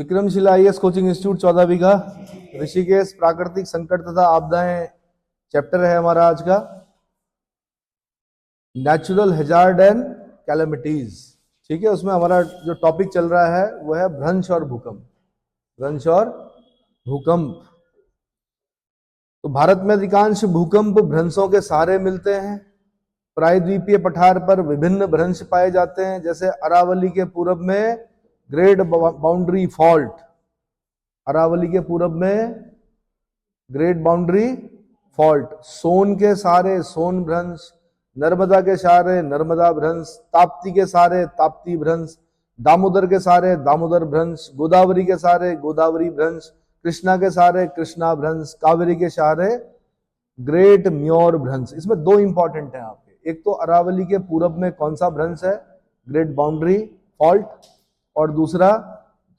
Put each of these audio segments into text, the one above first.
Vikramshila IAS coaching institute 14 बीघा, ऋषिकेश, प्राकृतिक संकट तथा आपदाएं चैप्टर है हमारा आज का। नेचुरल हैजार्ड एंड कैलेमिटीज, ठीक है। उसमें हमारा जो टॉपिक चल रहा है वो है भ्रंश और भूकंप। भ्रंश और भूकंप। तो भारत में अधिकांश भूकंप भ्रंशों के सहारे मिलते हैं। प्रायद्वीपीय पठार पर विभिन्न भ्रंश पाए जाते हैं, जैसे अरावली के पूरब में ग्रेट बाउंड्री फॉल्ट, अरावली के पूरब में ग्रेट बाउंड्री फॉल्ट, सोन के सहारे सोन भ्रंश, नर्मदा के सहारे नर्मदा भ्रंश, ताप्ती के सहारे ताप्ती भ्रंश, दामोदर के सहारे दामोदर भ्रंश, गोदावरी के सहारे गोदावरी भ्रंश, कृष्णा के सहारे कृष्णा भ्रंश, कावेरी के सहारे ग्रेट म्योर भ्रंश। इसमें दो इंपॉर्टेंट है आपके, एक तो अरावली के पूरब में कौन सा भ्रंश है, ग्रेट बाउंड्री फॉल्ट, और दूसरा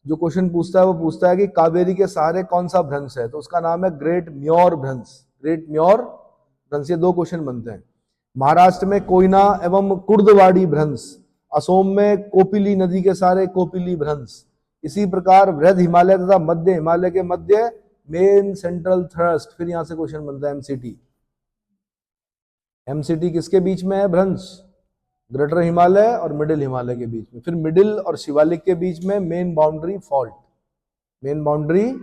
जो क्वेश्चन पूछता है वो पूछता है कि कावेरी के सहारे कौन सा भ्रंश है, तो उसका नाम है ग्रेट म्योर भ्रंश। ग्रेट म्योर भ्रंश, ये दो क्वेश्चन बनते हैं। महाराष्ट्र में कोयना एवं कुर्दवाड़ी भ्रंश, असोम में कोपिली नदी के सहारे कोपिली भ्रंश। इसी प्रकार वृहद हिमालय तथा मध्य हिमालय के मध्य मेन सेंट्रल थ्रस्ट। फिर यहां से क्वेश्चन बनता है एमसीटी। एमसीटी किसके बीच में है भ्रंश, ग्रेटर हिमालय और मिडिल हिमालय के बीच में। फिर मिडिल और शिवालिक के बीच में main boundary fault, main boundary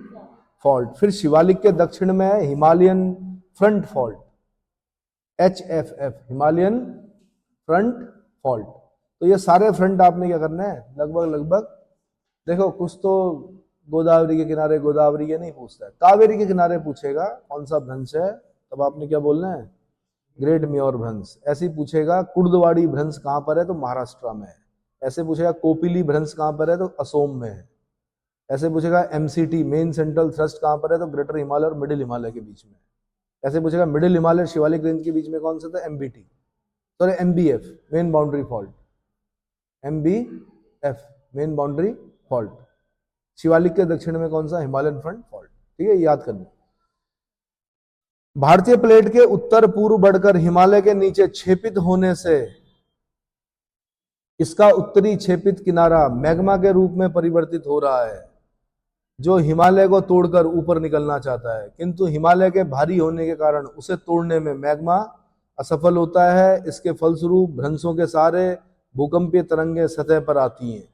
fault. फिर शिवालिक के दक्षिण में है Himalayan front fault, HFF, Himalayan front fault. तो ये सारे फ्रंट आपने क्या करना है, लगभग देखो, कुछ तो गोदावरी के किनारे गोदावरी के नहीं पूछता है, कावेरी के किनारे पूछेगा कौन सा भ्रंश है, तब आपने क्या बोलना है, ग्रेट म्योर भ्रंश। ऐसे ही पूछेगा कुर्दवाड़ी भ्रंश कहां पर है, तो महाराष्ट्र में है। ऐसे पूछेगा कोपिली भ्रंश कहां पर है, तो असोम में है। ऐसे पूछेगा एमसीटी, मेन सेंट्रल थ्रस्ट कहां पर है, तो ग्रेटर हिमालय और मिडिल हिमालय के बीच में। ऐसे पूछेगा मिडिल हिमालय शिवालिक रेंज के बीच में कौन सा था, MBT, sorry MBF, main boundary fault, MBF, main boundary fault. Shivalik के दक्षिण में कौन सा, हिमालयन फ्रंट फॉल्ट। ठीक है, याद करना। भारतीय प्लेट के उत्तर पूर्व बढ़कर हिमालय के नीचे छेपित होने से इसका उत्तरी छेपित किनारा मैग्मा के रूप में परिवर्तित हो रहा है, जो हिमालय को तोड़कर ऊपर निकलना चाहता है, किंतु हिमालय के भारी होने के कारण उसे तोड़ने में मैग्मा असफल होता है। इसके फलस्वरूप भ्रंशों के सहारे भूकंपीय तरंगें सतह पर आती हैं।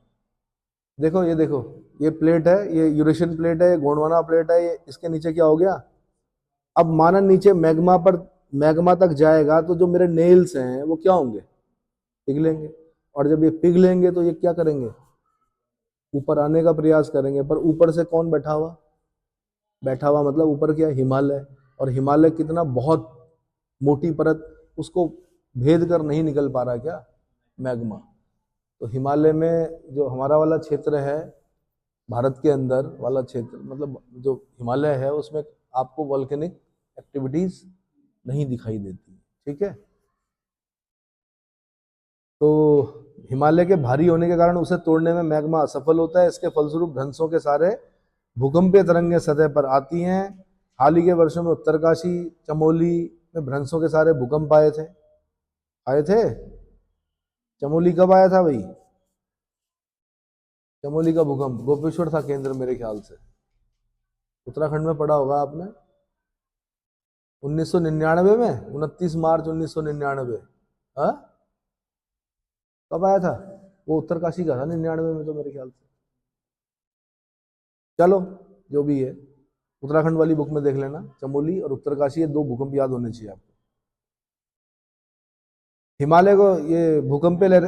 देखो ये प्लेट है, ये यूरेशियन प्लेट है, ये गोंडवाना प्लेट है, ये इसके नीचे क्या हो गया, अब माना नीचे मैग्मा तक जाएगा तो जो मेरे नेल्स हैं वो क्या होंगे, पिघलेंगे, और जब ये पिघलेंगे तो ये क्या करेंगे, ऊपर आने का प्रयास करेंगे। पर ऊपर से कौन बैठा हुआ मतलब ऊपर क्या, हिमालय, और हिमालय कितना बहुत मोटी परत, उसको भेद कर नहीं निकल पा रहा क्या, मैग्मा। तो हिमालय में जो हमारा वाला क्षेत्र है, भारत के अंदर वाला क्षेत्र, मतलब जो हिमालय है उसमें आपको वोल्केनिक एक्टिविटीज नहीं दिखाई देती। ठीक है, तो हिमालय के भारी होने के कारण उसे तोड़ने में मैग्मा असफल होता है। इसके फलस्वरूप भ्रंशों के सारे भूकंपीय तरंगें सतह पर आती हैं। हाल ही के वर्षों में उत्तरकाशी, चमोली में भ्रंशों के सारे भूकंप आए थे। चमोली कब आया था भाई, चमोली का भूकंप गोपेश्वर था केंद्र, मेरे ख्याल से उत्तराखंड में पढ़ा होगा आपने, 1999 में, 29 मार्च 1999। हाँ, कब आया था वो, उत्तरकाशी का था 99 में तो मेरे ख्याल से। चलो जो भी है, उत्तराखंड वाली बुक में देख लेना, चमोली और उत्तरकाशी, ये दो भूकंप याद होने चाहिए आपको। हिमालय को ये भूकंपीय लहर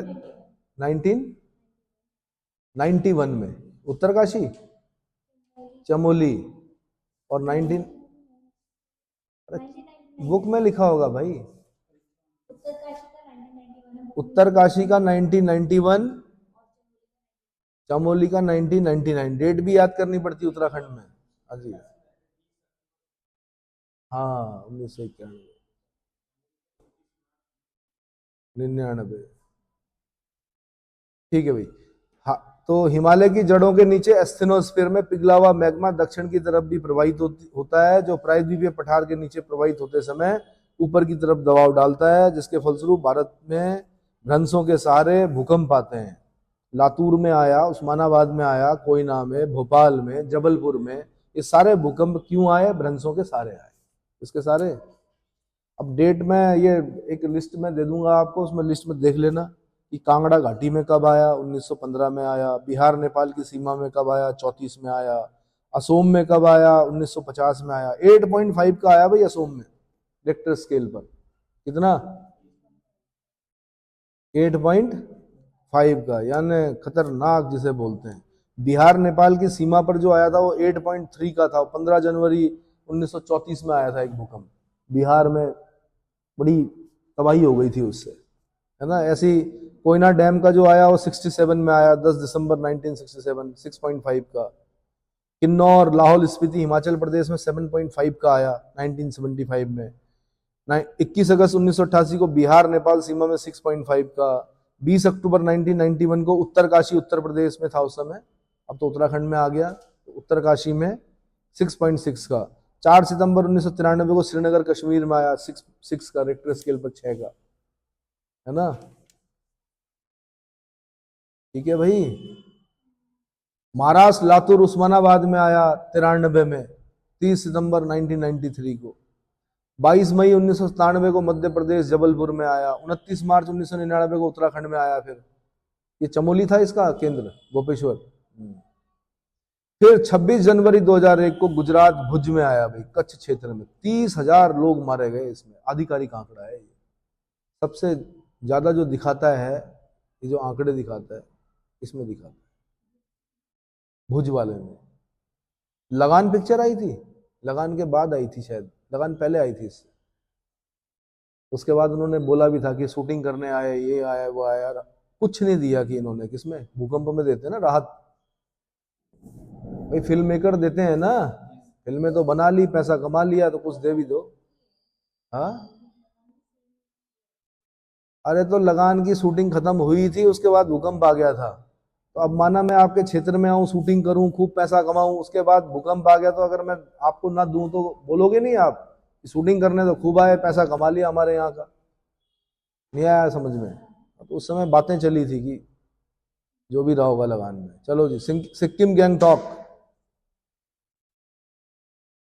1991 में, उत्तरकाशी, चमोली, और 19 बुक में लिखा होगा भाई, उत्तरकाशी का 1991, चमोली का 1999। डेट भी याद करनी पड़ती उत्तराखंड में। हाँ जी, हाँ 1999। ठीक है भाई। हाँ, तो हिमालय की जड़ों के नीचे एस्थेनोस्फीयर में पिघला हुआ मैग्मा दक्षिण की तरफ भी प्रवाहित होता है, जो प्रायद्वीपीय पठार के नीचे प्रवाहित होते समय ऊपर की तरफ दबाव डालता है, जिसके फलस्वरूप भारत में भ्रंशों के सहारे भूकंप आते हैं। लातूर में आया, उस्मानाबाद में आया, कोयना में, भोपाल में, जबलपुर में। ये सारे भूकंप क्यों आए? भ्रंशों के सारे आए। इसके सारे अब डेट में ये एक लिस्ट में दे दूंगा आपको, उसमें लिस्ट में देख लेना कि कांगड़ा घाटी में कब आया, 1915 में आया। बिहार नेपाल की सीमा में कब आया, 34 में आया। असोम में कब आया, 1950 में आया। 8.5 का आया भाई असोम में रिक्टर स्केल पर। कितना? 8.5 का, यानी खतरनाक जिसे बोलते हैं। बिहार नेपाल की सीमा पर जो आया था वो 8.3 का था। 15 जनवरी 1934 में आया था एक भूकंप बिहार में। बड़ी तबाही हो गई थी उससे, है ना। ऐसी कोयना डैम का जो आया वो 67 में आया, 10 दिसंबर 1967, 6.5 का। किन्नौर, लाहौल स्पीति, हिमाचल प्रदेश में 7.5 का आया 1975 में। 21 अगस्त 1988 को बिहार नेपाल सीमा में 6.5 का। 20 अक्टूबर 1991 को उत्तरकाशी उत्तर प्रदेश में था उस समय, अब तो उत्तराखंड में आ गया। उत्तरकाशी में 6.6 का। 4 सितंबर 1993 को श्रीनगर कश्मीर में आया 6 का, रिक्टर स्केल पर 6 का, है ना। ठीक है भाई। महाराष्ट्र लातूर उस्मानाबाद में आया 93 में, 30 सितंबर 1993 को। 22 मई 1997 को मध्य प्रदेश जबलपुर में आया। 29 मार्च 1999 को उत्तराखंड में आया। फिर ये चमोली था इसका केंद्र, गोपेश्वर। फिर 26 जनवरी 2001 को गुजरात भुज में आया भाई, कच्छ क्षेत्र में। 30,000 लोग मारे गए इसमें, आधिकारिक आंकड़ा है ये। सबसे ज्यादा जो दिखाता है, ये जो आंकड़े दिखाता है, इसमें दिखाता है भुज वाले में। लगान पिक्चर आई थी, लगान के बाद आई थी शायद, लगान पहले आई थी इससे। उसके बाद उन्होंने बोला भी था कि शूटिंग करने आए, ये आया वो आया। कुछ नहीं दिया कि इन्होंने, किसमें? भूकंप में देते हैं ना राहत भाई, फिल्म मेकर देते हैं ना। फिल्में तो बना ली, पैसा कमा लिया, तो कुछ दे भी दो। हाँ, अरे तो लगान की शूटिंग खत्म हुई थी, उसके बाद भूकंप आ गया था। तो अब माना मैं आपके क्षेत्र में आऊं, शूटिंग करूं, खूब पैसा कमाऊं, उसके बाद भूकंप आ गया, तो अगर मैं आपको ना दूं तो बोलोगे नहीं आप? शूटिंग करने तो खूब आए, पैसा कमा लिया हमारे यहाँ का। नहीं आया समझ में? तो उस समय बातें चली थी कि जो भी रहा होगा लगान में। चलो जी, सिक्किम गैंगटॉक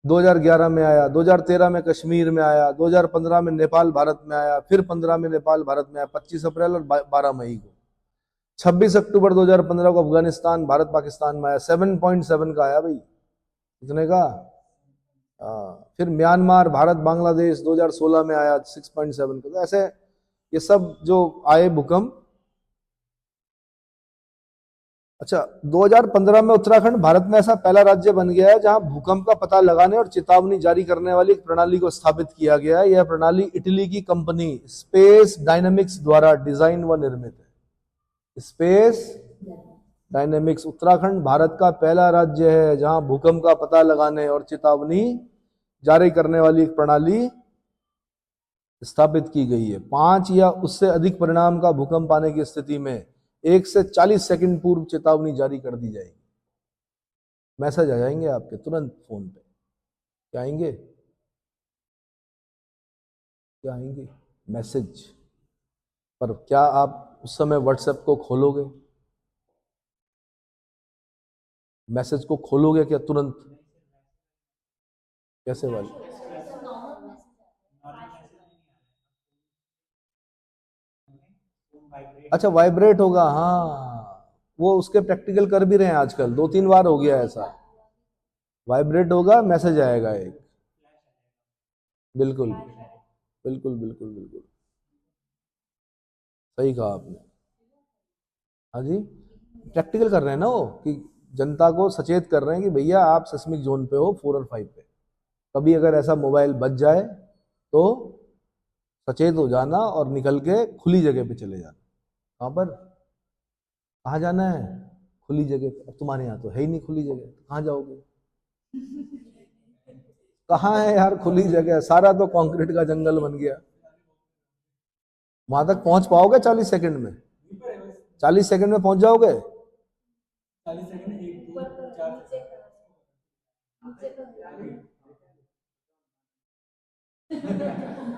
2011 में आया। 2013 में कश्मीर में आया। 2015 में नेपाल भारत में आया। फिर 15 में नेपाल भारत में आया, 25 अप्रैल और 12 मई को। 26 अक्टूबर 2015 को अफगानिस्तान भारत पाकिस्तान में आया, 7.7 का आया भाई। कितने का? फिर म्यांमार भारत बांग्लादेश 2016 में आया 6.7 का। तो ऐसे ये सब जो आए भूकंप। अच्छा, 2015 में उत्तराखंड भारत में ऐसा पहला राज्य बन गया है जहां भूकंप का पता लगाने और चेतावनी जारी करने वाली एक प्रणाली को स्थापित किया गया है। यह प्रणाली इटली की कंपनी स्पेस डायनेमिक्स द्वारा डिजाइन व निर्मित है। Space dynamics. उत्तराखंड भारत का पहला राज्य है जहां भूकंप का पता लगाने और चेतावनी जारी करने वाली एक प्रणाली स्थापित की गई है। 5 या उससे अधिक परिणाम का भूकंप आने की स्थिति में 1 से 40 सेकंड पूर्व चेतावनी जारी कर दी जाएगी। मैसेज आ जाएंगे आपके तुरंत फोन पे। क्या आएंगे? क्या आएंगे? मैसेज। पर क्या आप उस समय व्हाट्सएप को खोलोगे? मैसेज को खोलोगे क्या तुरंत? कैसे वाले? अच्छा, वाइब्रेट होगा, हाँ। वो उसके प्रैक्टिकल कर भी रहे हैं आजकल, 2-3 बार हो गया ऐसा। वाइब्रेट होगा, मैसेज आएगा एक। बिल्कुल बिल्कुल बिल्कुल बिल्कुल सही कहा आपने। हाँ जी, प्रैक्टिकल कर रहे हैं ना वो, कि जनता को सचेत कर रहे हैं कि भैया आप सिस्मिक जोन पे हो 4 और 5 पे। कभी अगर ऐसा मोबाइल बच जाए तो सचेत हो जाना और निकल के खुली जगह पे चले जाना। कहाँ पर? कहाँ जाना है? खुली जगह पे। अब तुम्हारे यहाँ तो है ही नहीं खुली जगह, तो कहाँ जाओगे? कहाँ है यार खुली जगह? सारा तो कंक्रीट का जंगल बन गया। वहां तक पहुंच पाओगे 40 सेकंड में? 40 सेकंड में पहुंच जाओगे?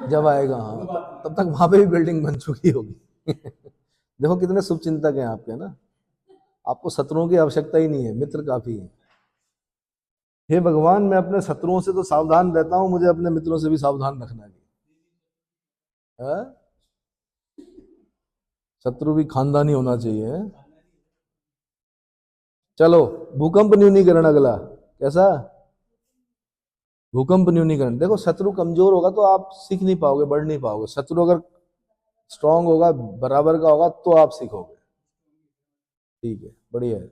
जब आएगा, हाँ, तब तक वहां पे भी बिल्डिंग बन चुकी होगी। देखो कितने शुभचिंतक हैं आपके ना। आपको शत्रुओं की आवश्यकता ही नहीं है, मित्र काफी है। हे भगवान, मैं अपने शत्रुओं से तो सावधान रहता हूं, मुझे अपने मित्रों से भी सावधान रखना है। शत्रु भी खानदानी होना चाहिए है? चलो, भूकंप न्यूनीकरण अगला कैसा? भूकंप न्यूनीकरण। देखो, शत्रु कमजोर होगा तो आप सीख नहीं पाओगे, बढ़ नहीं पाओगे। शत्रु अगर स्ट्रांग होगा, बराबर का होगा, तो आप सीखोगे। ठीक है, बढ़िया है।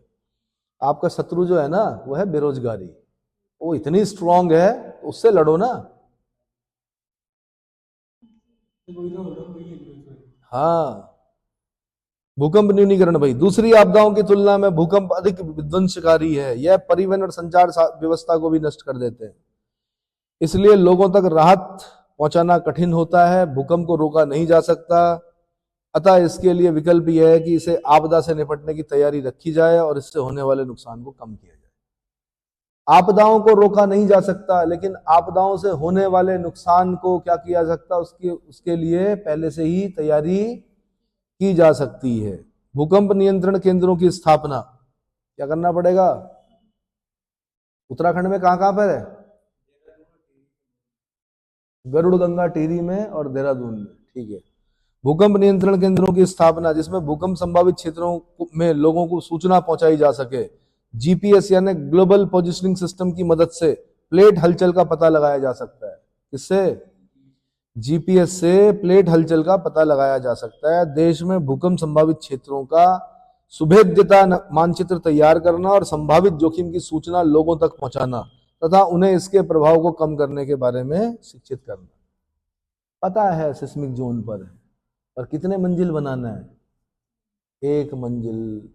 आपका शत्रु जो है ना, वो है बेरोजगारी। वो इतनी स्ट्रांग है, उससे लड़ो ना। हाँ, भूकंप न्यूनीकरण भाई। दूसरी आपदाओं की तुलना में भूकंप अधिक विध्वंसकारी है। यह परिवहन और संचार व्यवस्था को भी नष्ट कर देते हैं, इसलिए लोगों तक राहत पहुंचाना कठिन होता है। भूकंप को रोका नहीं जा सकता, अतः इसके लिए विकल्प यह है कि इसे आपदा से निपटने की तैयारी रखी जाए और इससे होने वाले नुकसान को कम किया जाए। आपदाओं को रोका नहीं जा सकता, लेकिन आपदाओं से होने वाले नुकसान को क्या किया जा सकता, उसके लिए पहले से ही तैयारी की जा सकती है। भूकंप नियंत्रण केंद्रों की स्थापना क्या करना पड़ेगा? उत्तराखंड में कहां कहां पर है? गरुड़ गंगा टिहरी में और देहरादून में। ठीक है। भूकंप नियंत्रण केंद्रों की स्थापना, जिसमें भूकंप संभावित क्षेत्रों में लोगों को सूचना पहुंचाई जा सके। जीपीएस यानी ग्लोबल पोजिशनिंग सिस्टम की मदद से प्लेट हलचल का पता लगाया जा सकता है। किससे? जीपीएस से प्लेट हलचल का पता लगाया जा सकता है। देश में भूकंप संभावित क्षेत्रों का सुभेद्यता मानचित्र तैयार करना और संभावित जोखिम की सूचना लोगों तक पहुंचाना तथा उन्हें इसके प्रभाव को कम करने के बारे में शिक्षित करना। पता है सिस्मिक जोन पर है, और कितने मंजिल बनाना है? 1 मंजिल,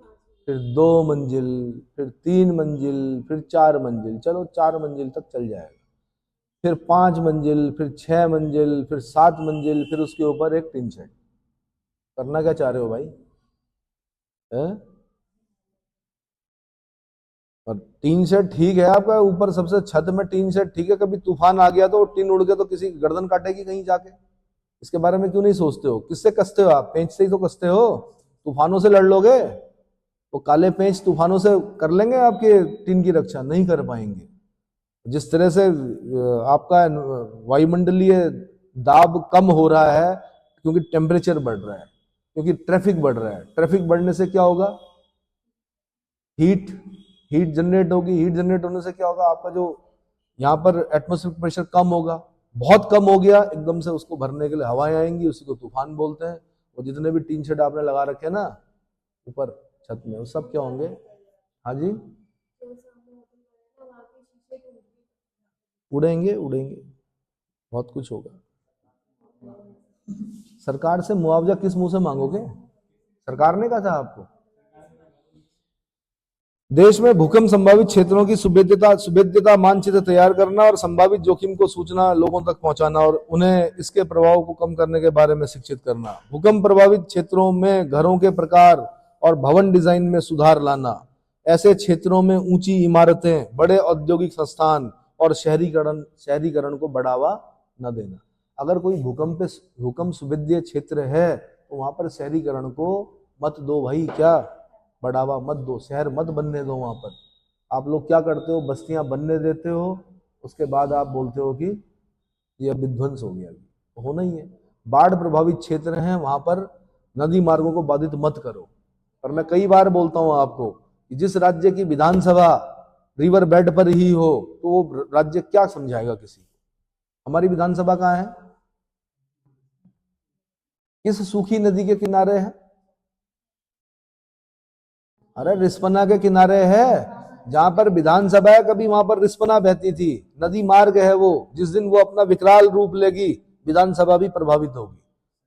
फिर 2 मंजिल, फिर 3 मंजिल, फिर 4 मंजिल। चलो 4 मंजिल तक चल जाएगा, फिर 5 मंजिल, फिर 6 मंजिल, फिर 7 मंजिल, फिर उसके ऊपर एक टीन शेड। करना क्या चाह रहे हो भाई? है? और टीन शेड ठीक है आपका ऊपर, सबसे छत में टीन शेड ठीक है। कभी तूफान आ गया तो टीन उड़ गया तो किसी की गर्दन काटेगी कहीं जाके। इसके बारे में क्यों नहीं सोचते हो? किससे कसते हो आप? पेंच से ही तो कसते हो। तूफानों से लड़ लोगे? वो काले पेंच तूफानों से कर लेंगे आपके टीन की रक्षा? नहीं कर पाएंगे। जिस तरह से आपका वायुमंडलीय दाब कम हो रहा है क्योंकि टेम्परेचर बढ़ रहा है, क्योंकि ट्रैफिक बढ़ रहा है। ट्रैफिक बढ़ने से क्या होगा? हीट हीट जनरेट होगी। हीट जनरेट होने से क्या होगा? आपका जो यहाँ पर एटमॉस्फेरिक प्रेशर कम होगा, बहुत कम हो गया एकदम से, उसको भरने के लिए हवाएं आएंगी, उसी को तूफान बोलते हैं। और जितने भी टीन शेड आपने लगा रखे हैं ना ऊपर छत में, वो सब क्या होंगे? हाँ जी, उड़ेंगे उड़ेंगे, बहुत कुछ होगा। सरकार से मुआवजा किस मुंह से मांगोगे? सरकार ने कहा था आपको? देश में भूकंप संभावित क्षेत्रों की सुभेद्यता मानचित्र तैयार करना और संभावित जोखिम को सूचना लोगों तक पहुंचाना और उन्हें इसके प्रभाव को कम करने के बारे में शिक्षित करना। भूकंप प्रभावित क्षेत्रों में घरों के प्रकार और भवन डिजाइन में सुधार लाना। ऐसे क्षेत्रों में ऊंची इमारतें, बड़े औद्योगिक संस्थान और शहरीकरण को बढ़ावा न देना। अगर कोई भूकंप सुभेद्य क्षेत्र है तो वहां पर शहरीकरण को मत दो भाई। क्या? बढ़ावा मत दो, शहर मत बनने दो वहां पर। आप लोग क्या करते हो? बस्तियां बनने देते हो, उसके बाद आप बोलते हो कि यह विध्वंस हो गया। तो होना ही है। बाढ़ प्रभावित क्षेत्र हैं, वहां पर नदी मार्गों को बाधित मत करो। पर मैं कई बार बोलता हूं आपको कि जिस राज्य की विधानसभा रिवर बेड पर ही हो तो वो राज्य क्या समझाएगा किसी को? हमारी विधानसभा कहाँ है? किस सूखी नदी के किनारे है? अरे रिस्पना के किनारे है। जहां पर विधानसभा है, कभी वहां पर रिस्पना बहती थी। नदी मार्ग है वो। जिस दिन वो अपना विकराल रूप लेगी, विधानसभा भी प्रभावित होगी।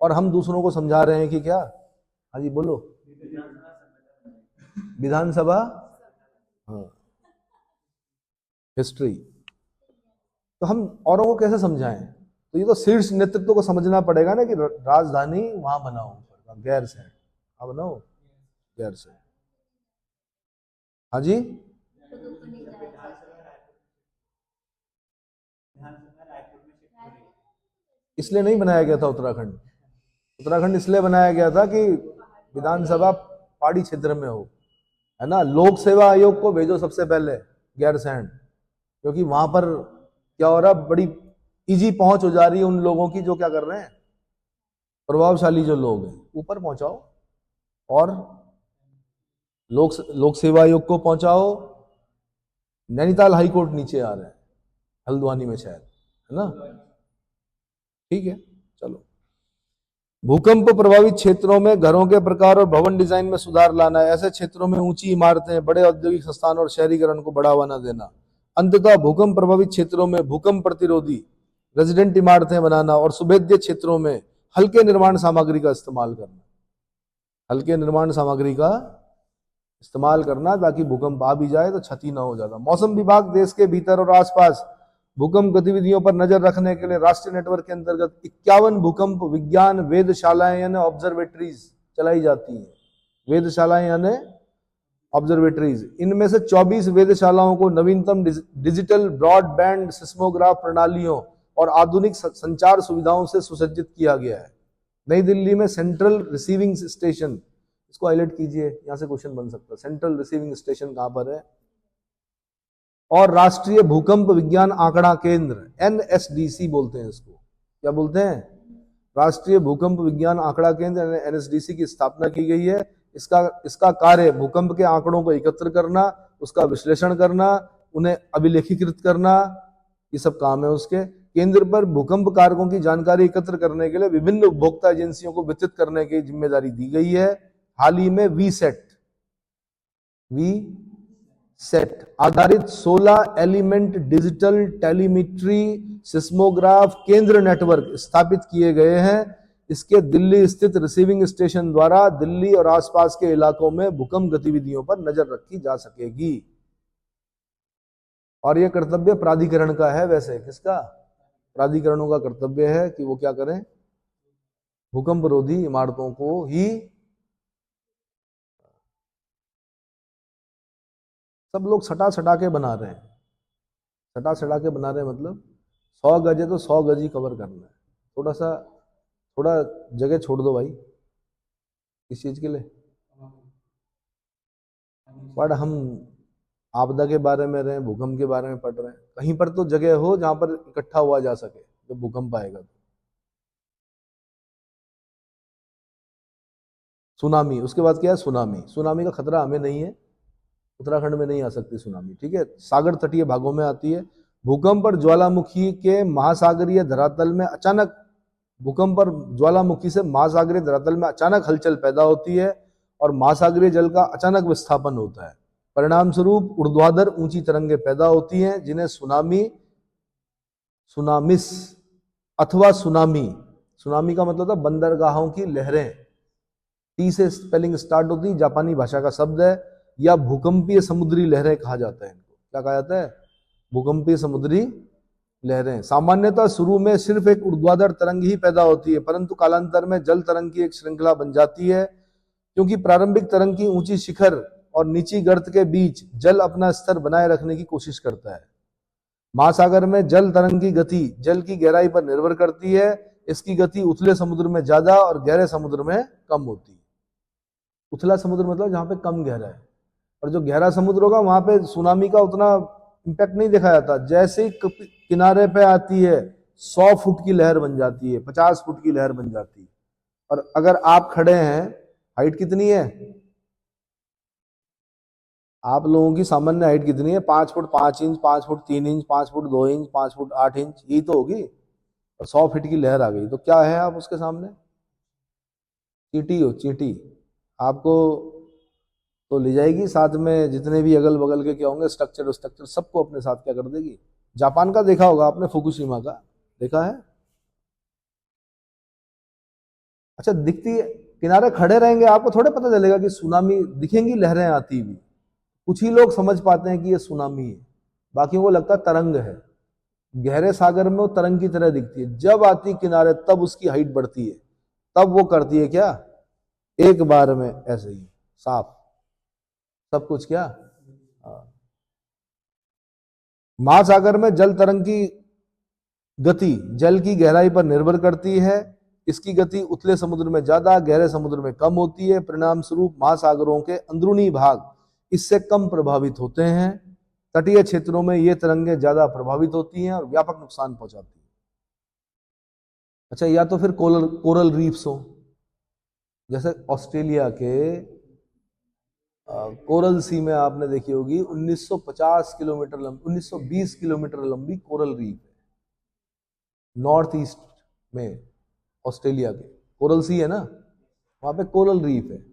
और हम दूसरों को समझा रहे हैं कि क्या? हाँ जी बोलो। विधानसभा, हाँ, हिस्ट्री। तो हम औरों को कैसे समझाएं? तो ये तो शीर्ष नेतृत्व को समझना पड़ेगा ना कि राजधानी वहां बनाओ, गैर शहर। हाँ बनाओ गैर शहर। हाँ जी, इसलिए नहीं बनाया गया था उत्तराखंड। उत्तराखंड इसलिए बनाया गया था कि विधानसभा पहाड़ी क्षेत्र में हो, है ना। लोक सेवा आयोग को भेजो सबसे पहले गैरसैंण, क्योंकि वहां पर क्या हो रहा है, बड़ी इजी पहुंच हो जा रही है उन लोगों की जो क्या कर रहे हैं, प्रभावशाली जो लोग हैं, ऊपर पहुंचाओ। और लोक सेवा आयोग को पहुंचाओ। नैनीताल हाई कोर्ट नीचे आ रहा है, हल्द्वानी में शायद, है ना। ठीक है, चलो। भूकंप प्रभावित क्षेत्रों में घरों के प्रकार और भवन डिजाइन में सुधार लाना है। ऐसे क्षेत्रों में ऊंची इमारतें, बड़े औद्योगिक संस्थान और शहरीकरण को बढ़ावा न देना। अंततः भूकंप प्रभावित क्षेत्रों में भूकंप प्रतिरोधी रेजिडेंट इमारतें बनाना और सुभेद्य क्षेत्रों में हल्के निर्माण सामग्री का इस्तेमाल करना। हल्के निर्माण सामग्री का इस्तेमाल करना ताकि भूकंप आ भी जाए तो क्षति ना हो ज्यादा। मौसम विभाग देश के भीतर और आसपास भूकंप गतिविधियों पर नजर रखने के लिए राष्ट्रीय नेटवर्क के अंतर्गत 51 भूकंप विज्ञान वेधशालाएं यानी ऑब्जर्वेटरीज चलाई जाती हैं। वेधशालाएं यानी ऑब्जर्वेटरीज। इनमें से 24 वेधशालाओं को नवीनतम डिजिटल ब्रॉडबैंड सिस्मोग्राफ प्रणालियों और आधुनिक संचार सुविधाओं से सुसज्जित किया गया है। नई दिल्ली में सेंट्रल रिसीविंग स्टेशन, इसको हाईलाइट कीजिए, यहां से क्वेश्चन बन सकता है। सेंट्रल रिसीविंग स्टेशन कहां पर है? और राष्ट्रीय भूकंप विज्ञान आंकड़ा केंद्र, एनएसडीसी बोलते हैं इसको। क्या बोलते हैं? राष्ट्रीय भूकंप विज्ञान आंकड़ा केंद्र, एनएसडीसी की स्थापना की गई है। इसका कार्य भूकंप के आंकड़ों को एकत्र करना, उसका विश्लेषण करना, उन्हें अभिलेखीकृत करना, ये सब काम है उसके। केंद्र पर भूकंप कारकों की जानकारी एकत्र करने के लिए विभिन्न उपभोक्ता एजेंसियों को वितरित करने की जिम्मेदारी दी गई है। हाल ही में वीसेट आधारित 16 एलिमेंट डिजिटल टेलीमेट्री सिस्मोग्राफ केंद्र नेटवर्क स्थापित किए गए हैं। इसके दिल्ली स्थित रिसीविंग स्टेशन द्वारा दिल्ली और आसपास के इलाकों में भूकंप गतिविधियों पर नजर रखी जा सकेगी। और यह कर्तव्य प्राधिकरण का है। वैसे किसका? प्राधिकरणों का कर्तव्य है कि वो क्या करें, भूकंप रोधी इमारतों को ही। सब लोग सटा के बना रहे हैं, सटा के बना रहे हैं, मतलब 100 गज है तो 100 गज ही कवर करना है। थोड़ा जगह छोड़ दो भाई, किस चीज के लिए? पर हम आपदा के बारे में रहे, भूकंप के बारे में पढ़ रहे हैं, कहीं पर तो जगह हो जहां पर इकट्ठा हुआ जा सके जब भूकंप आएगा तो। सुनामी, उसके बाद क्या है? सुनामी का खतरा हमें नहीं है, उत्तराखंड में नहीं आ सकती सुनामी, ठीक है, सागर तटीय भागों में आती है। भूकंप पर ज्वालामुखी के महासागरीय धरातल में अचानक, भूकंप पर ज्वालामुखी से महासागरीय धरातल में अचानक हलचल पैदा होती है और महासागरीय जल का अचानक विस्थापन होता है। परिणाम स्वरूप ऊर्ध्वाधर ऊंची तरंगें पैदा होती हैं जिन्हें सुनामिस अथवा सुनामी का मतलब था बंदरगाहों की लहरें, टी से स्पेलिंग स्टार्ट होती, जापानी भाषा का शब्द है, या भूकंपीय समुद्री लहरें कहा जाता है इनको। क्या कहा जाता है? भूकंपीय समुद्री लहरें। सामान्यतः शुरू में सिर्फ एक ऊर्ध्वाधर तरंग ही पैदा होती है, परंतु कालांतर में जल तरंग की एक श्रृंखला बन जाती है। क्योंकि प्रारंभिक तरंग की ऊंची शिखर और नीची गर्त के बीच जल अपना स्तर बनाए रखने की कोशिश करता है। महासागर में जल तरंग की गति जल की गहराई पर निर्भर करती है। इसकी गति उथले समुद्र में ज्यादा और गहरे समुद्र में कम होती है। उथला समुद्र मतलब जहां पे कम गहरा है, और जो गहरा समुद्र होगा वहां पे सुनामी का उतना इंपैक्ट नहीं देखा जाता। जैसे ही किनारे पे आती है 100 फुट की लहर बन जाती है, 50 फुट की लहर बन जाती है। और अगर आप खड़े हैं, हाइट कितनी है आप लोगों की? सामान्य हाइट कितनी है? 5 foot 5 inch, 5 foot 3 inch, 5 foot 2 inch, 5 foot 8 inch, यही तो होगी। और 100 फीट की लहर आ गई तो क्या है आप उसके सामने? चींटी हो, चींटी। आपको तो ले जाएगी साथ में, जितने भी अगल बगल के क्या होंगे स्ट्रक्चर सबको अपने साथ क्या कर देगी। जापान का देखा होगा आपने, फुकुशिमा का देखा है? अच्छा, दिखती है, किनारे खड़े रहेंगे आपको थोड़े पता चलेगा कि सुनामी, दिखेंगी लहरें आती हुई। कुछ ही लोग समझ पाते हैं कि ये सुनामी है, बाकियों को लगता है तरंग है। गहरे सागर में वो तरंग की तरह दिखती है, जब आती किनारे तब उसकी हाइट बढ़ती है, तब वो करती है क्या, एक बार में ऐसे ही साफ सब कुछ क्या। महासागर में जल तरंग की गति जल की गहराई पर निर्भर करती है। इसकी गति उथले समुद्र में ज्यादा, गहरे समुद्र में कम होती है। परिणाम स्वरूप महासागरों के अंदरूनी भाग इससे कम प्रभावित होते हैं। तटीय क्षेत्रों में ये तरंगें ज्यादा प्रभावित होती हैं और व्यापक नुकसान पहुंचाती हैं। अच्छा, या तो फिर कोरल रीफ्स हो, जैसे ऑस्ट्रेलिया के कोरल सी में आपने देखी होगी 1950 किलोमीटर लंबी, 1920 किलोमीटर लंबी कोरल रीफ है नॉर्थ ईस्ट में। ऑस्ट्रेलिया के कोरल सी है ना, वहां पे कोरल रीफ है।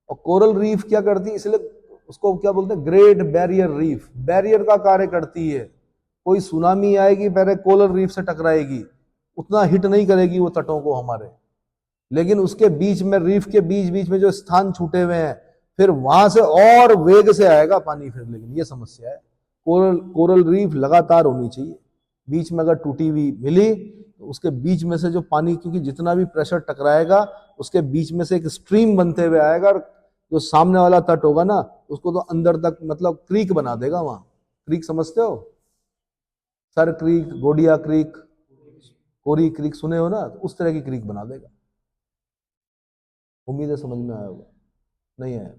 और कोरल रीफ क्या करती है, इसलिए उसको क्या बोलते हैं, ग्रेट बैरियर रीफ, बैरियर का कार्य करती है। कोई सुनामी आएगी पहले कोरल रीफ से टकराएगी, उतना हिट नहीं करेगी वो तटों को हमारे, लेकिन उसके बीच में, रीफ के बीच बीच में जो स्थान छूटे हुए हैं, फिर वहां से और वेग से आएगा पानी फिर। लेकिन ये समस्या है, कोरल रीफ लगातार होनी चाहिए। बीच में अगर टूटी हुई मिली तो उसके बीच में से जो पानी, क्योंकि जितना भी प्रेशर टकराएगा उसके बीच में से एक स्ट्रीम बनते हुए आएगा, और जो सामने वाला तट होगा ना उसको तो अंदर तक, मतलब क्रीक बना देगा। वहां क्रीक समझते हो, सर क्रीक, गोडिया क्रीक, कोरी क्रीक सुने हो ना, तो उस तरह की क्रीक बना देगा। उम्मीद है समझ में आया होगा, नहीं आया?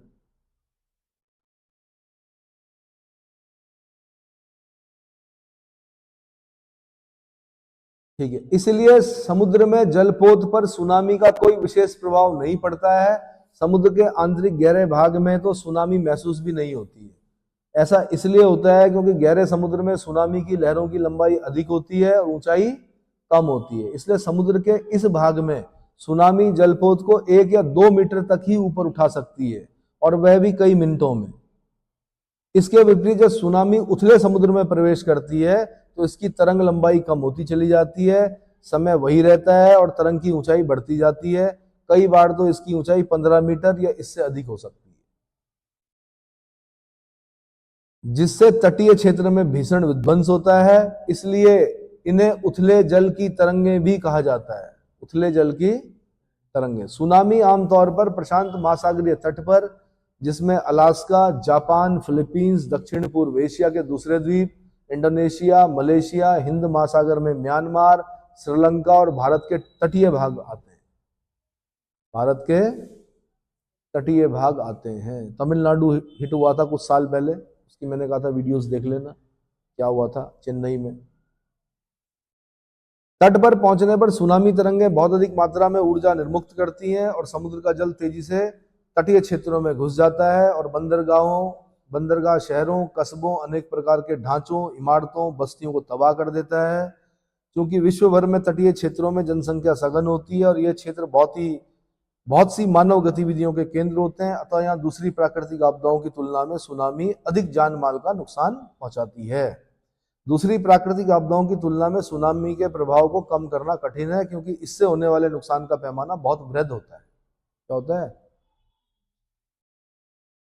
ठीक है, इसलिए समुद्र में जलपोत पर सुनामी का कोई विशेष प्रभाव नहीं पड़ता है। समुद्र के आंतरिक गहरे भाग में तो सुनामी महसूस भी नहीं होती है। ऐसा इसलिए होता है क्योंकि गहरे समुद्र में सुनामी की लहरों की लंबाई अधिक होती है और ऊंचाई कम होती है। इसलिए समुद्र के इस भाग में सुनामी जलपोत को 1 या 2 मीटर तक ही ऊपर उठा सकती है, और वह भी कई मिनटों में। इसके विपरीत जब सुनामी उथले समुद्र में प्रवेश करती है तो इसकी तरंग लंबाई कम होती चली जाती है, समय वही रहता है और तरंग की ऊंचाई बढ़ती जाती है। कई बार तो इसकी ऊंचाई 15 मीटर या इससे अधिक हो सकती है, जिससे तटीय क्षेत्र में भीषण विध्वंस होता है। इसलिए इन्हें उथले जल की तरंगें भी कहा जाता है, उथले जल की तरंगें। सुनामी आमतौर पर प्रशांत महासागरीय तट पर, जिसमें अलास्का, जापान, फिलीपींस, दक्षिण पूर्व एशिया के दूसरे द्वीप, इंडोनेशिया, मलेशिया, हिंद महासागर में म्यांमार, श्रीलंका और भारत के तटीय भाग आते हैं। भारत के तटीय भाग आते हैं। तमिलनाडु हिट हुआ था कुछ साल पहले, उसकी मैंने कहा था वीडियोस देख लेना, क्या हुआ था चेन्नई में। तट पर पहुंचने पर सुनामी तरंगें बहुत अधिक मात्रा में ऊर्जा निर्मुक्त करती हैं और समुद्र का जल तेजी से तटीय क्षेत्रों में घुस जाता है और बंदरगाह शहरों, कस्बों, अनेक प्रकार के ढांचों, इमारतों, बस्तियों को तबाह कर देता है। क्योंकि विश्व भर में तटीय क्षेत्रों में जनसंख्या सघन होती है और ये क्षेत्र बहुत सी मानव गतिविधियों के केंद्र होते हैं, अतः यहाँ दूसरी प्राकृतिक आपदाओं की तुलना में सुनामी अधिक जान माल का नुकसान पहुंचाती है। दूसरी प्राकृतिक आपदाओं की तुलना में सुनामी के प्रभाव को कम करना कठिन है, क्योंकि इससे होने वाले नुकसान का पैमाना बहुत वृहद होता है। क्या होता है?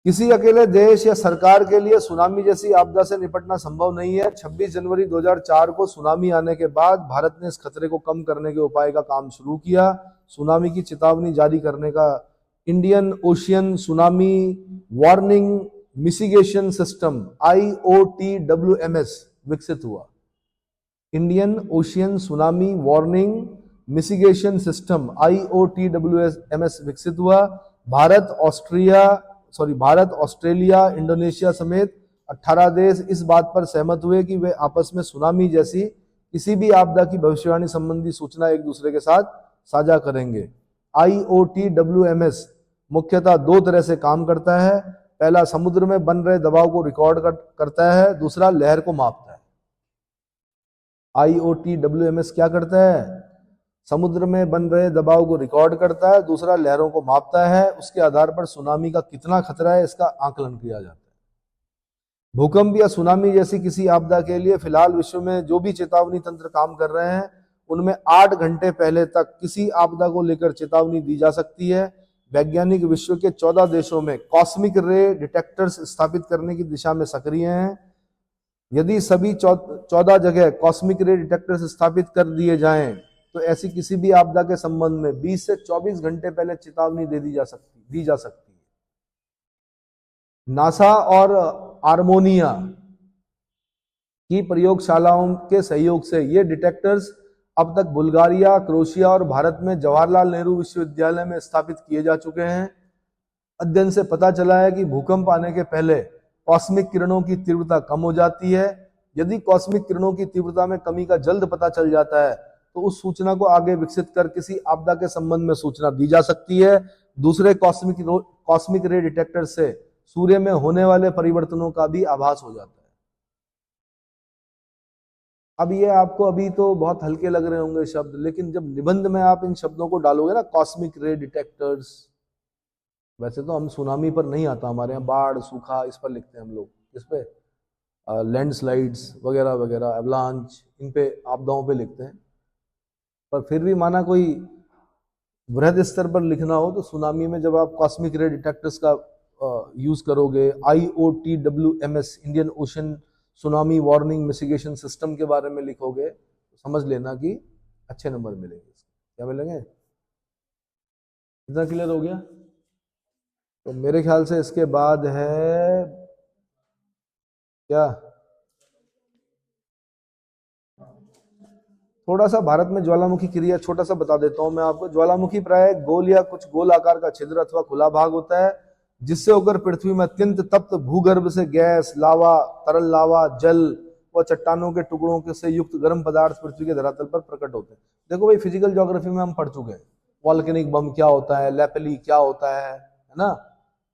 किसी अकेले देश या सरकार के लिए सुनामी जैसी आपदा से निपटना संभव नहीं है। 26 जनवरी 2004 को सुनामी आने के बाद भारत ने इस खतरे को कम करने के उपाय का काम शुरू किया। सुनामी की चेतावनी जारी करने का Indian ocean tsunami warning mitigation system IOTWMS विकसित हुआ। Indian ocean tsunami warning mitigation system IOTWMS विकसित हुआ। भारत, ऑस्ट्रेलिया, इंडोनेशिया समेत 18 देश इस बात पर सहमत हुए कि वे आपस में सुनामी जैसी किसी भी आपदा की भविष्यवाणी संबंधी सूचना एक दूसरे के साथ साझा करेंगे। IOTWMS मुख्यतः 2 तरह से काम करता है। पहला, समुद्र में बन रहे दबाव को रिकॉर्ड करता है, दूसरा लहर को मापता है। IOTWMS क्या करता है? समुद्र में बन रहे दबाव को रिकॉर्ड करता है, दूसरा लहरों को मापता है। उसके आधार पर सुनामी का कितना खतरा है इसका आकलन किया जाता है। भूकंप या सुनामी जैसी किसी आपदा के लिए फिलहाल विश्व में जो भी चेतावनी तंत्र काम कर रहे हैं उनमें 8 घंटे पहले तक किसी आपदा को लेकर चेतावनी दी जा सकती है। वैज्ञानिक विश्व के 14 देशों में कॉस्मिक रे डिटेक्टर्स स्थापित करने की दिशा में सक्रिय हैं। यदि सभी 14 जगह कॉस्मिक रे डिटेक्टर्स स्थापित कर दिए जाएं तो ऐसी किसी भी आपदा के संबंध में 20 से 24 घंटे पहले चेतावनी दी जा सकती है। नासा और आर्मेनिया की प्रयोगशालाओं के सहयोग से ये डिटेक्टर्स अब तक बुल्गारिया, क्रोएशिया और भारत में जवाहरलाल नेहरू विश्वविद्यालय में स्थापित किए जा चुके हैं। अध्ययन से पता चला है कि भूकंप आने के पहले कॉस्मिक किरणों की तीव्रता कम हो जाती है। यदि कॉस्मिक किरणों की तीव्रता में कमी का जल्द पता चल जाता है तो उस सूचना को आगे विकसित कर किसी आपदा के संबंध में सूचना दी जा सकती है। दूसरे कॉस्मिक रे डिटेक्टर से सूर्य में होने वाले परिवर्तनों का भी आभास हो जाता है। अब ये आपको अभी तो बहुत हल्के लग रहे होंगे शब्द, लेकिन जब निबंध में आप इन शब्दों को डालोगे ना, कॉस्मिक रे डिटेक्टर्स, वैसे तो हम सुनामी पर नहीं आता, हमारे यहाँ बाढ़ सूखा इस पर लिखते हैं हम लोग, इस पे लैंडस्लाइड्स वगैरह वगैरह, एवलांच, इन पे आपदाओं पे लिखते हैं। पर फिर भी माना कोई वृहद स्तर पर लिखना हो तो सुनामी में जब आप कॉस्मिक रे डिटेक्टर्स का यूज करोगे, IOTWMS Indian ocean tsunami warning mitigation system के बारे में लिखोगे तो समझ लेना कि अच्छे नंबर मिलेंगे। क्या मिलेंगे? इतना क्लियर हो गया? तो मेरे ख्याल से इसके बाद है क्या, थोड़ा सा भारत में ज्वालामुखी क्रिया छोटा सा बता देता हूं मैं आपको। ज्वालामुखी प्राय गोल या कुछ गोल आकार का छिद्र अथवा खुला भाग होता है जिससे होकर पृथ्वी में अत्यंत तप्त भूगर्भ से गैस, लावा, तरल लावा, जल व चट्टानों के टुकड़ों के से युक्त गर्म पदार्थ पृथ्वी के धरातल पर प्रकट होते हैं। देखो भाई, फिजिकल ज्योग्राफी में हम पढ़ चुके हैं, वॉल्केनिक बम क्या होता है, लेपली क्या होता है ना,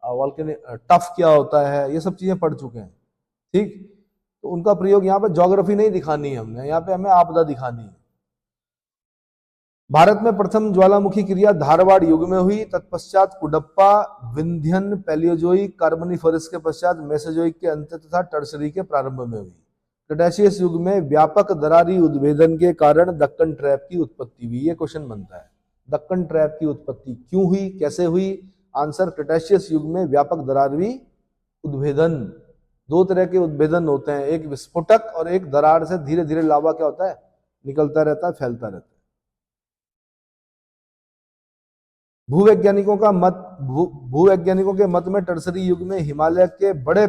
वॉल्केनिक टफ क्या होता है, ये सब चीजें पढ़ चुके हैं। ठीक, तो उनका प्रयोग यहाँ पे ज्योग्राफी नहीं दिखानी है हमने, यहाँ पे हमें आपदा दिखानी है। भारत में प्रथम ज्वालामुखी क्रिया धारवाड़ युग में हुई, तत्पश्चात कुडप्पा, विंध्यन, पैलियोजोइक, कार्बोनिफरस के पश्चात मेसोजोइक के अंत तथा टर्सरी के प्रारंभ में हुई। क्रेटाशियस युग में व्यापक दरारी उद्भेदन के कारण दक्कन ट्रैप की उत्पत्ति हुई। ये क्वेश्चन बनता है, दक्कन ट्रैप की उत्पत्ति क्यों हुई, कैसे हुई? आंसर, क्रेटाशियस युग में व्यापक दरारी उद्भेदन, दो तरह के उद्भेदन होते हैं, एक विस्फोटक और एक दरार से धीरे धीरे लावा क्या होता है, निकलता रहता है, फैलता रहता है। भूवैज्ञानिकों के मत में टर्सरी युग में हिमालय में बड़े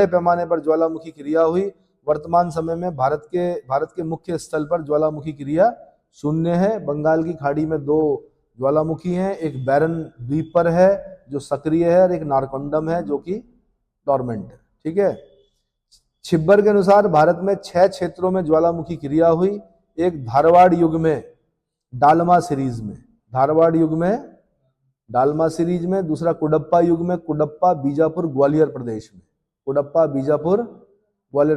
पैमाने पर ज्वालामुखी क्रिया हुई। वर्तमान समय में भारत के मुख्य स्थल पर ज्वालामुखी क्रिया शून्य है। बंगाल की खाड़ी में 2 ज्वालामुखी हैं, एक बैरन द्वीप पर है जो सक्रिय है और एक नारकोंडम है जो कि डॉर्मेंट है। ठीक है, छिब्बर के अनुसार भारत में 6 क्षेत्रों में ज्वालामुखी क्रिया हुई। एक धारवाड़ युग में डालमा सीरीज में, दूसरा कुडप्पा युग में, कुडप्पा बीजापुर ग्वालियर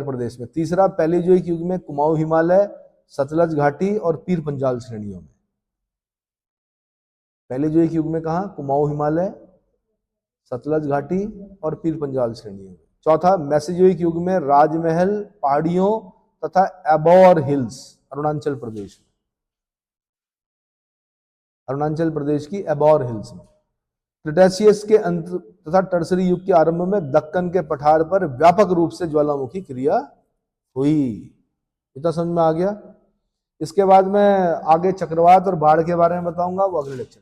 प्रदेश में, तीसरा पैलियोजोइक युग में कुमाऊं हिमालय, सतलज घाटी और पीर पंजाल श्रेणियों में। पैलियोजोइक युग में कहा, कुमाऊं हिमालय, सतलज घाटी और पीर पंजाल श्रेणियों में। चौथा, मेसोजोइक युग में राजमहल पहाड़ियों तथा एबोर हिल्स, अरुणाचल प्रदेश की एबोर हिल्स में। क्रेटाशियस के अंत तथा टर्सरी युग के आरंभ में दक्कन के पठार पर व्यापक रूप से ज्वालामुखी क्रिया हुई। इतना समझ में आ गया? इसके बाद मैं आगे चक्रवात और बाढ़ के बारे में बताऊंगा, वो अगले लेक्चर